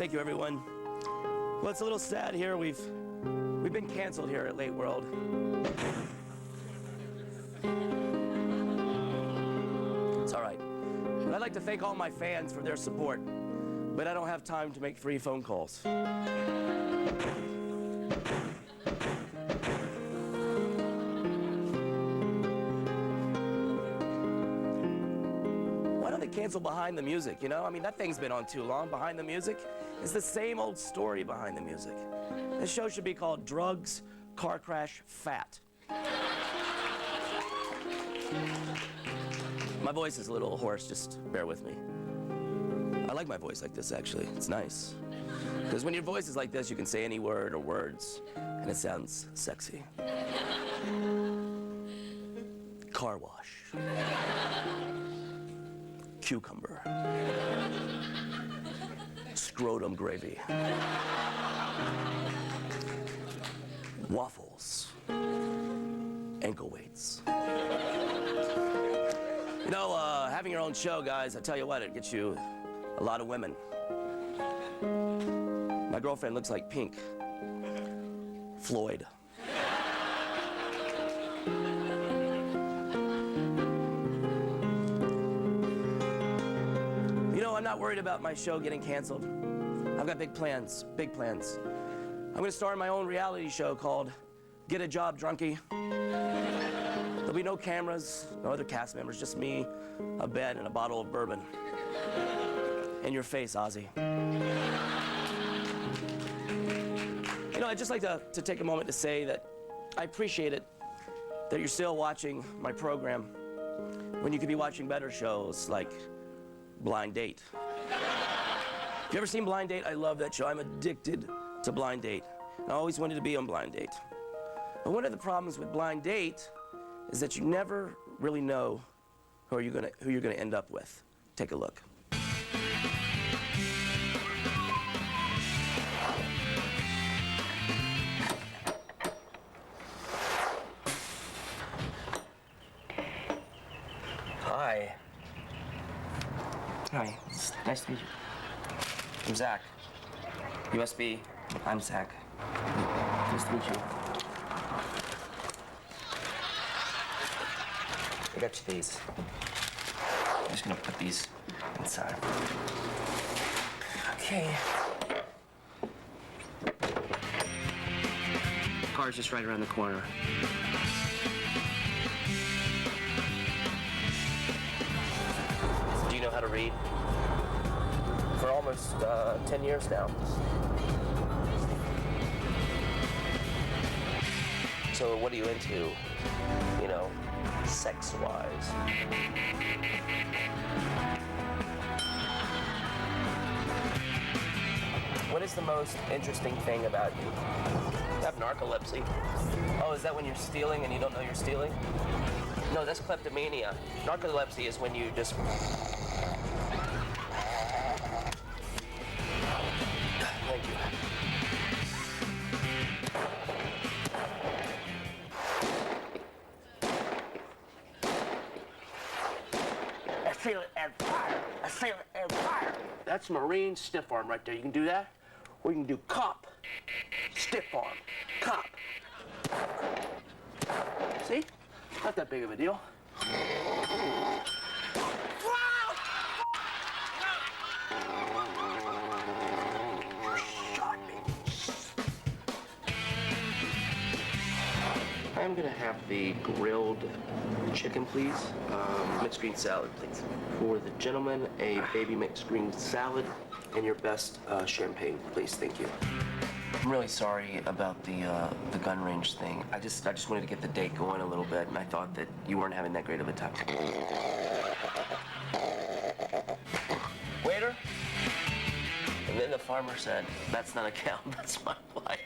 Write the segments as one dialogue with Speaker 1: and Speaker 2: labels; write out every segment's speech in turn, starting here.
Speaker 1: Thank you, everyone. Well, it's a little sad here. We've been canceled here at Late World. It's all right. But I'd like to thank all my fans for their support, but I don't have time to make free phone calls. Why don't they cancel Behind the Music, you know? I mean, that thing's been on too long. Behind the Music. It's the same old story behind the music. This show should be called Drugs, Car Crash, Fat. My voice is a little hoarse, just bear with me. I like my voice like this, actually. It's nice. Because when your voice is like this, you can say any word or words, and it sounds sexy. Car wash. Cucumber. Scrotum gravy. Waffles. Ankle weights. You know, having your own show, guys, I tell you what, it gets you a lot of women. My girlfriend looks like Pink Floyd. You know, I'm not worried about my show getting canceled. I've got big plans, big plans. I'm gonna star in my own reality show called Get a Job, Drunkie. There'll be no cameras, no other cast members, just me, a bed, and a bottle of bourbon. In your face, Ozzy. You know, I'd just like to take a moment to say that I appreciate it that you're still watching my program when you could be watching better shows like Blind Date. You ever seen Blind Date? I love that show. I'm addicted to Blind Date. I always wanted to be on Blind Date. But one of the problems with Blind Date is that you never really know who you're gonna end up with. Take a look. Hi. Hi, it's nice to meet you. I'm Zach. USB, I'm Zach. Nice to meet you. I got you these. I'm just gonna put these inside. Okay. Car's just right around the corner. Do you know how to read? For almost 10 years now. So what are you into, you know, sex-wise? What is the most interesting thing about you? You have narcolepsy. Oh, is that when you're stealing and you don't know you're stealing? No, that's kleptomania. Narcolepsy is when you just... Thank you. I feel it on fire. I feel it on fire. That's Marine stiff arm right there. You can do that, or you can do cop, stiff arm, cop. See? Not that big of a deal. I'm gonna have the grilled chicken, please. Mixed green salad, please. For the gentleman, a baby mixed green salad, and your best champagne, please. Thank you. I'm really sorry about the gun range thing. I just wanted to get the date going a little bit, and I thought that you weren't having that great of a time. Waiter. And then the farmer said, "That's not a cow. That's my wife."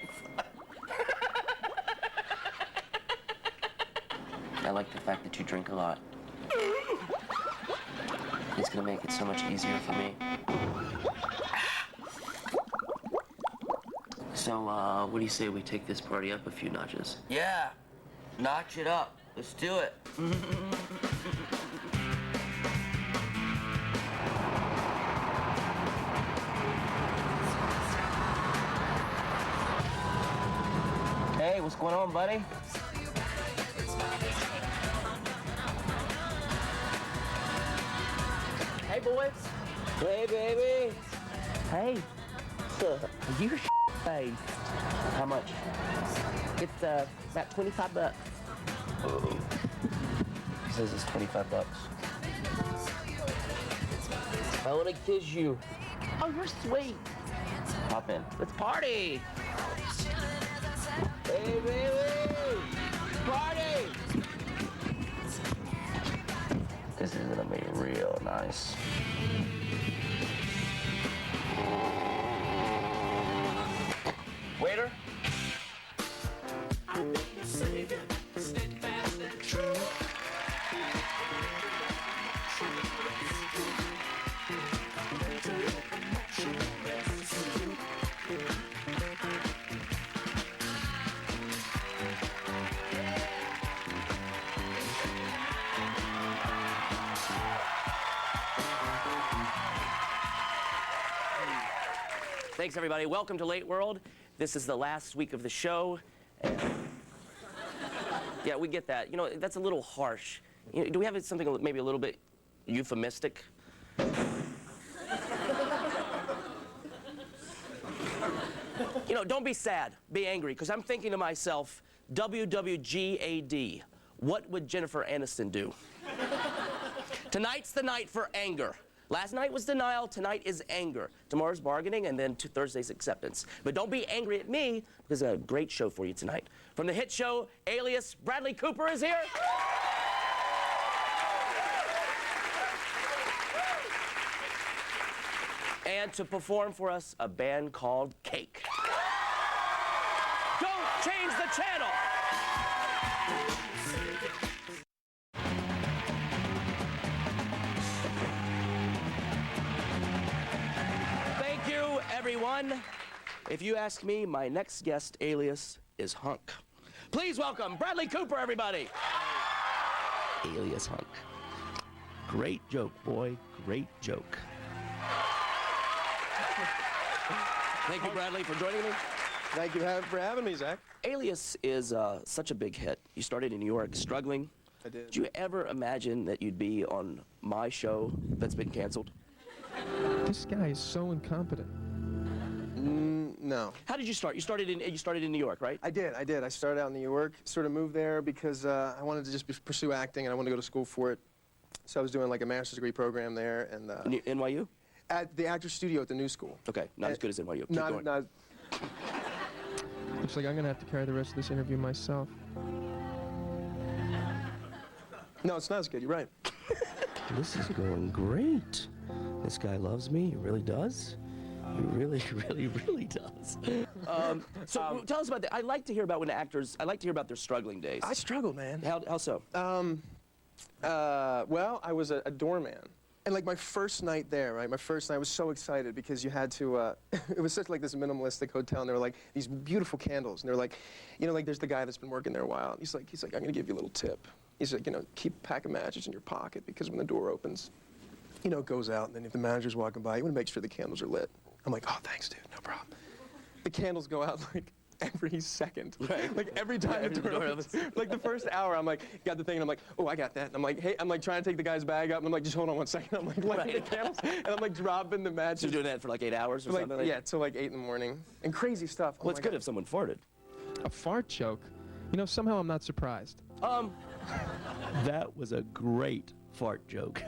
Speaker 1: I like the fact that you drink a lot. It's gonna make it so much easier for me. So, what do you say we take this party up a few notches? Yeah, notch it up. Let's do it. what's going on, buddy? Hey, boys. Hey, baby. Hey. You face. How much? It's about 25 bucks. Oh. He says it's 25 bucks. I want to kiss you. Oh, you're sweet. Hop in. Let's party. Hey, baby. Party. This is gonna be real nice. Waiter. Thanks, everybody. Welcome to Late World. This is the last week of the show. Yeah, we get that. You know, that's a little harsh. You know, do we have something maybe a little bit euphemistic? You know, don't be sad. Be angry, because I'm thinking to myself, WWGAD. What would Jennifer Aniston do? Tonight's the night for anger. Last night was denial, tonight is anger. Tomorrow's bargaining, and then Thursday's acceptance. But don't be angry at me, because I have a great show for you tonight. From the hit show Alias, Bradley Cooper is here. And to perform for us, a band called Cake. Don't change the channel! Everyone, if you ask me, my next guest alias is Hunk. Please welcome Bradley Cooper, everybody. Alias Hunk. Great joke, boy. Great joke. Thank you, Bradley, for joining me.
Speaker 2: Thank you for having me, Zach.
Speaker 1: Alias is such a big hit. You started in New York struggling.
Speaker 2: I did.
Speaker 1: Did you ever imagine that you'd be on my show that's been canceled?
Speaker 3: This guy is so incompetent.
Speaker 2: No.
Speaker 1: How did you start? You started in New York, right?
Speaker 2: I did. I started out in New York, sort of moved there because I wanted to just pursue acting and I wanted to go to school for it. So I was doing like a master's degree program there and
Speaker 1: NYU?
Speaker 2: at the Actors Studio at the New School.
Speaker 1: Okay, not as good as NYU. Keep going.
Speaker 2: Not.
Speaker 3: Looks like I'm going to have to carry the rest of this interview myself.
Speaker 2: No, it's not as good. You're right.
Speaker 1: This is going great. This guy loves me. He really does. He really, really, really does. So tell us about that. I like to hear about when actors, I like to hear about their struggling days.
Speaker 2: I struggled, man.
Speaker 1: How so?
Speaker 2: Well, I was a doorman. And like my first night there, right? My first night, I was so excited because you had to, it was such like this minimalistic hotel, and there were like these beautiful candles, and they're like, you know, like there's the guy that's been working there a while. And he's like, I'm gonna give you a little tip. He's like, you know, keep a pack of matches in your pocket because when the door opens, you know, it goes out, and then if the manager's walking by, you want to make sure the candles are lit. I'm like, oh, thanks, dude, no problem. The candles go out like every second.
Speaker 1: Right.
Speaker 2: Like every time the door opens. Like the first hour, I'm like, got the thing, and I'm like, oh, I got that. And I'm like, hey, I'm like trying to take the guy's bag up, and I'm like, just hold on one second. I'm like lighting the candles, and I'm like dropping the matches.
Speaker 1: So you're doing that for like 8 hours or
Speaker 2: like,
Speaker 1: something?
Speaker 2: Yeah, till like 8 in the morning. And crazy stuff.
Speaker 1: Well, it's good if someone farted.
Speaker 3: A fart joke? You know, somehow I'm not surprised.
Speaker 1: That was a great fart joke.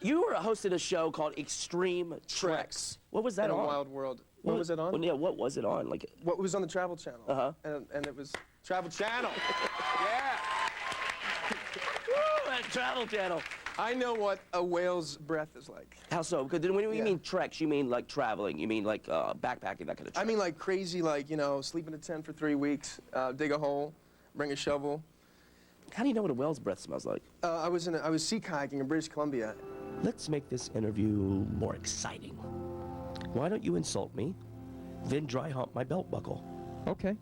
Speaker 1: You hosted a show called Extreme Treks. What was that
Speaker 2: In a
Speaker 1: on?
Speaker 2: Wild World. What was it on?
Speaker 1: Well, yeah, what was it on? Like,
Speaker 2: What was on the Travel Channel.
Speaker 1: Uh-huh.
Speaker 2: And it was Travel Channel. Yeah.
Speaker 1: woo, that Travel Channel.
Speaker 2: I know what a whale's breath is like.
Speaker 1: How so? Because when you
Speaker 2: Yeah.
Speaker 1: mean treks, you mean like traveling. You mean like backpacking, that kind of trek.
Speaker 2: I mean like crazy, like, you know, sleep in a tent for 3 weeks, dig a hole, bring a shovel.
Speaker 1: How do you know what a whale's breath smells like?
Speaker 2: I was sea kayaking in British Columbia.
Speaker 1: Let's make this interview more exciting. Why don't you insult me, then dry hump my belt buckle?
Speaker 3: Okay,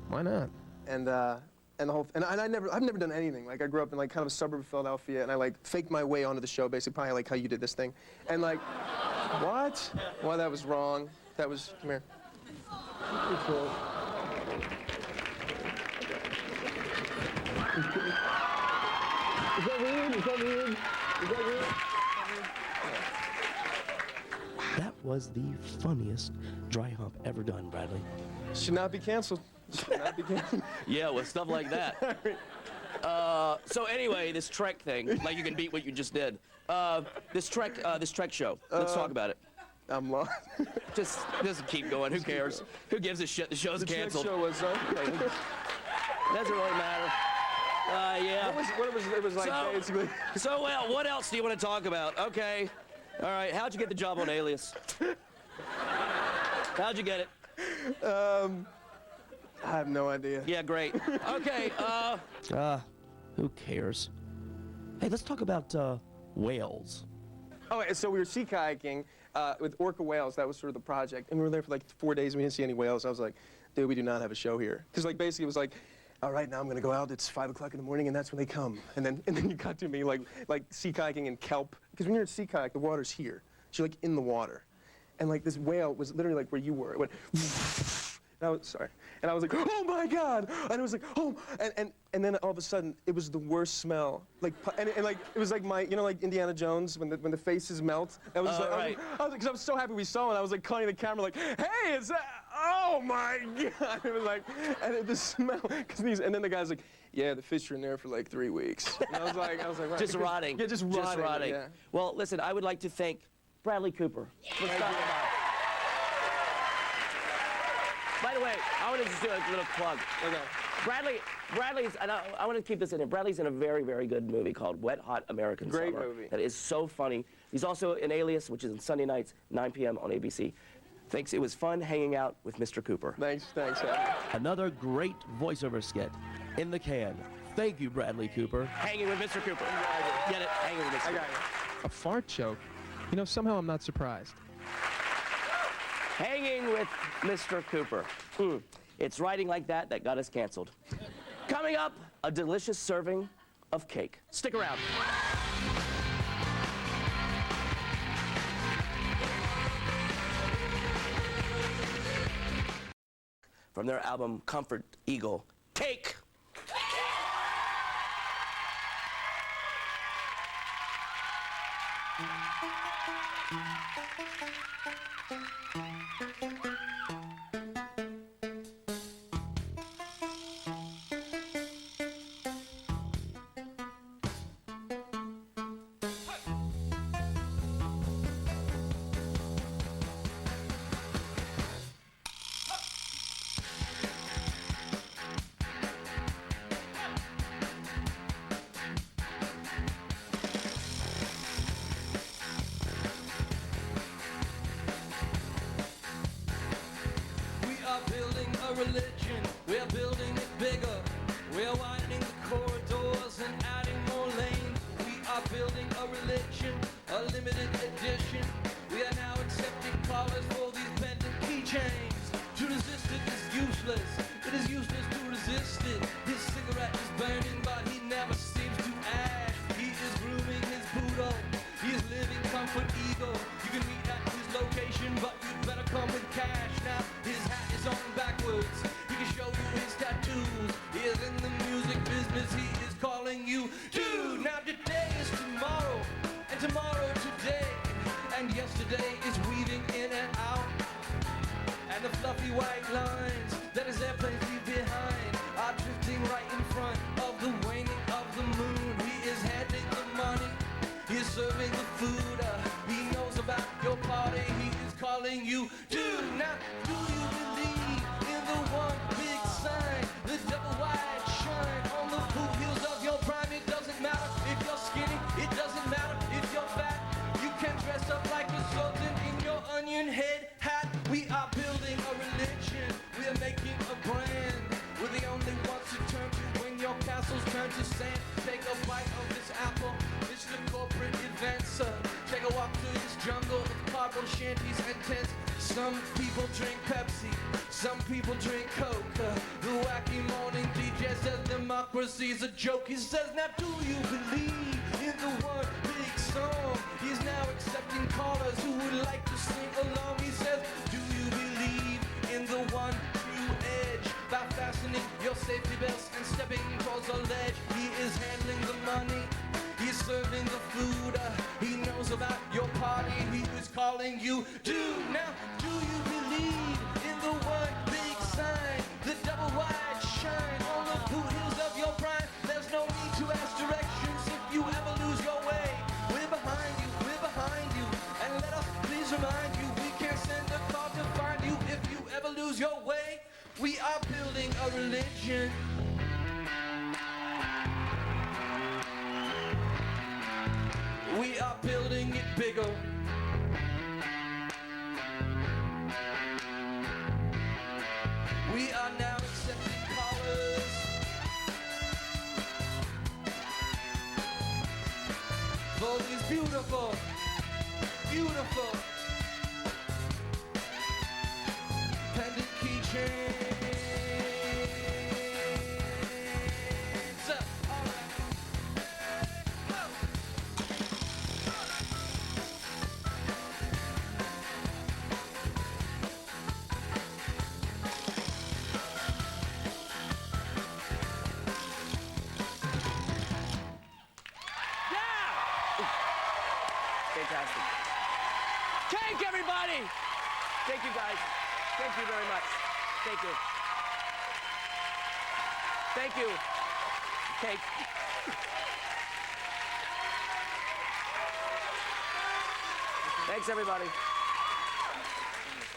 Speaker 3: why not?
Speaker 2: And the whole, and I've never done anything. Like I grew up in like kind of a suburb of Philadelphia, and I like faked my way onto the show, basically, probably like how you did this thing. And like, What? Well, that was wrong. That was, come here. Is that weird? Is that weird? Is that weird?
Speaker 1: That was the funniest dry hump ever done, Bradley.
Speaker 2: Should not be canceled. Should not be canceled.
Speaker 1: Yeah, with stuff like that. So anyway, this Trek thing, like you can beat what you just did. This Trek show. Let's talk about it.
Speaker 2: I'm lost.
Speaker 1: Just keep going. Who cares? Who gives a shit? The show's canceled.
Speaker 2: The show was,
Speaker 1: Okay. Doesn't really matter. Yeah.
Speaker 2: It was like
Speaker 1: So-
Speaker 2: basically.
Speaker 1: So, well, what else do you want to talk about? Okay. All right. How'd you get the job on Alias? How'd you get it?
Speaker 2: I have no idea.
Speaker 1: Yeah, great. Okay. Who cares? Hey, let's talk about whales.
Speaker 2: Oh, so we were sea kayaking with orca whales. That was sort of the project, and we were there for like 4 days. And we didn't see any whales. I was like, dude, we do not have a show here. Because like basically it was like, all right, now I'm gonna go out. It's 5 o'clock in the morning, and that's when they come. And then you got to me like sea kayaking in kelp. Because when you're at sea kayak, the water's here. So you're like in the water, and like this whale was literally like where you were. It went. And I was sorry, and I was like, oh my god! And it was like, oh, and then all of a sudden, it was the worst smell. Like, and like it was like my, you know, like Indiana Jones when the faces melt. I was like,
Speaker 1: right.
Speaker 2: because I was so happy we saw it. I was like calling the camera, like, hey, is that? Oh my god! It was like, and the smell, and then the guy's like, yeah, the fish are in there for like 3 weeks. And I was like, right,
Speaker 1: Just rotting.
Speaker 2: Yeah, just rotting. Yeah.
Speaker 1: Well, listen, I would like to thank Bradley Cooper. For stopping by. By the way, I want to just do a little plug.
Speaker 2: Okay.
Speaker 1: Bradley's, and I want to keep this in here. Bradley's in a very, very good movie called Wet Hot American
Speaker 2: Great
Speaker 1: Summer.
Speaker 2: movie.
Speaker 1: That is so funny. He's also in Alias, which is on Sunday nights, 9 p.m. on ABC. Thanks. It was fun hanging out with Mr. Cooper.
Speaker 2: Thanks, Abby.
Speaker 1: Another great voiceover skit in the can. Thank you, Bradley Cooper. Hanging with Mr. Cooper. Get it? Hanging with Mr.
Speaker 2: I
Speaker 1: Cooper.
Speaker 2: got you.
Speaker 3: A fart joke? You know, somehow I'm not surprised.
Speaker 1: Hanging with Mr. Cooper. It's writing like that got us canceled. Coming up, a delicious serving of cake. Stick around. From their album Comfort Eagle, Cake.
Speaker 4: Religion, we're building it bigger. We're widening the corridors and adding more lanes. We are building a religion, a limited edition. We are now accepting callers for these pendant keychains. To resist it is useless. It is useless to resist it. His cigarette is burning, but he never seems to ash. He is grooming his poodle. He is living comfort eagle. You can meet at his location, but you'd better come with cash. Now his hat is on backwards. He can show you his tattoos. He is in the music business. He is calling you dude. Now today is tomorrow, and tomorrow today, and yesterday is weaving in and out. And the fluffy white lines that his airplanes leave behind are drifting right in front of the waning of the moon. He is handing the money. He is serving the food. He knows about your party. He is calling you dude. Now, do you believe in the one big sign? The double wide shine on the boot heels of your prime. It doesn't matter if you're skinny. It doesn't matter if you're fat. You can dress up like a sultan in your onion head hat. We are building a religion. We are making a brand. We're the only ones to turn to when your castles turn to sand. Take a bite of this apple. It's the corporate event, sir. Take a walk through this jungle of cardboard shanties and tents. Some people drink Pepsi. Some people drink Coke. The wacky morning DJ says democracy's a joke. He says, now do you believe in the one big song. He's now accepting callers who would like to sing along. He says, do you believe in the one true edge? By fastening your safety belts and stepping towards a ledge. He is handling the money. He's serving the food. He knows about your party. He was calling you. Do you believe in the one big sign? The double wide shine on the boot hills of your prime. There's no need to ask directions if you ever lose your way. We're behind you, and let us please remind you, we can't send a car to find you if you ever lose your way. We are building a religion. We are building it bigger. We are now accepting callers. For these beautiful, beautiful pendant keychains. All right.
Speaker 1: Fantastic. Cake, everybody! Thank you, guys. Thank you very much. Thank you. Thank you. Cake. Thanks, everybody.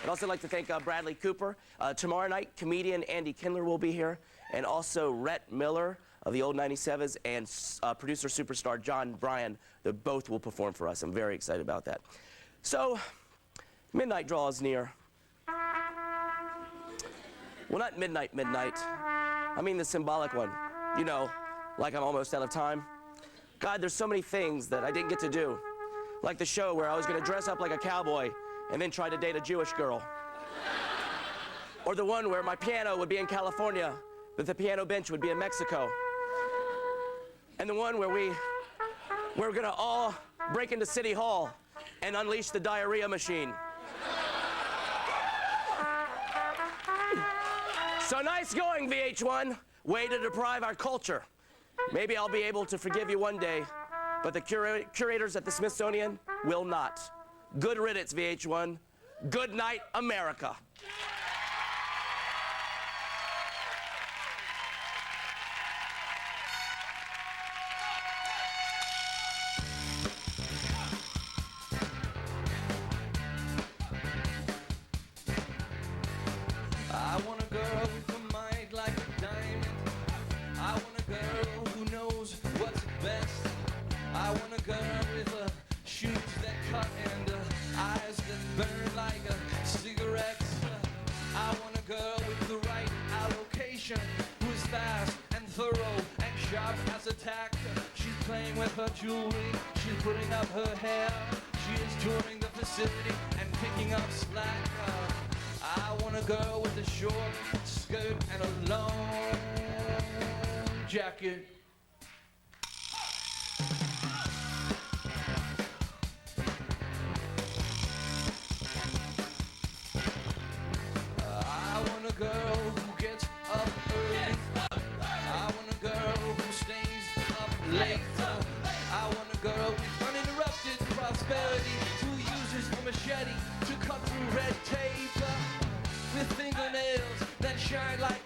Speaker 1: I'd also like to thank Bradley Cooper. Tomorrow night, comedian Andy Kindler will be here, and also Rhett Miller of the Old 97s and producer superstar John Bryan. They both will perform for us. I'm very excited about that. So, midnight draws near. Well, not midnight. I mean the symbolic one. You know, like I'm almost out of time. God, there's so many things that I didn't get to do. Like the show where I was going to dress up like a cowboy and then try to date a Jewish girl. Or the one where my piano would be in California, but the piano bench would be in Mexico. And the one where we're going to all break into City Hall and unleash the diarrhea machine. So nice going, VH1. Way to deprive our culture. Maybe I'll be able to forgive you one day, but the curators at the Smithsonian will not. Good riddance, VH1. Good night, America.
Speaker 4: I want a girl with a mind like a diamond. I want a girl who knows what's best. I want a girl with shoes that cut and eyes that burn like cigarettes. I want a girl with the right allocation, who is fast and thorough and sharp as a tack. She's playing with her jewelry, she's putting up her hair. She is touring the facility and picking up slack. I want a girl with a short skirt and a long jacket. I want a girl who gets up early. I want a girl who stays up late. I want a girl with uninterrupted prosperity, who uses a machete to cut through red tape, with fingernails that shine like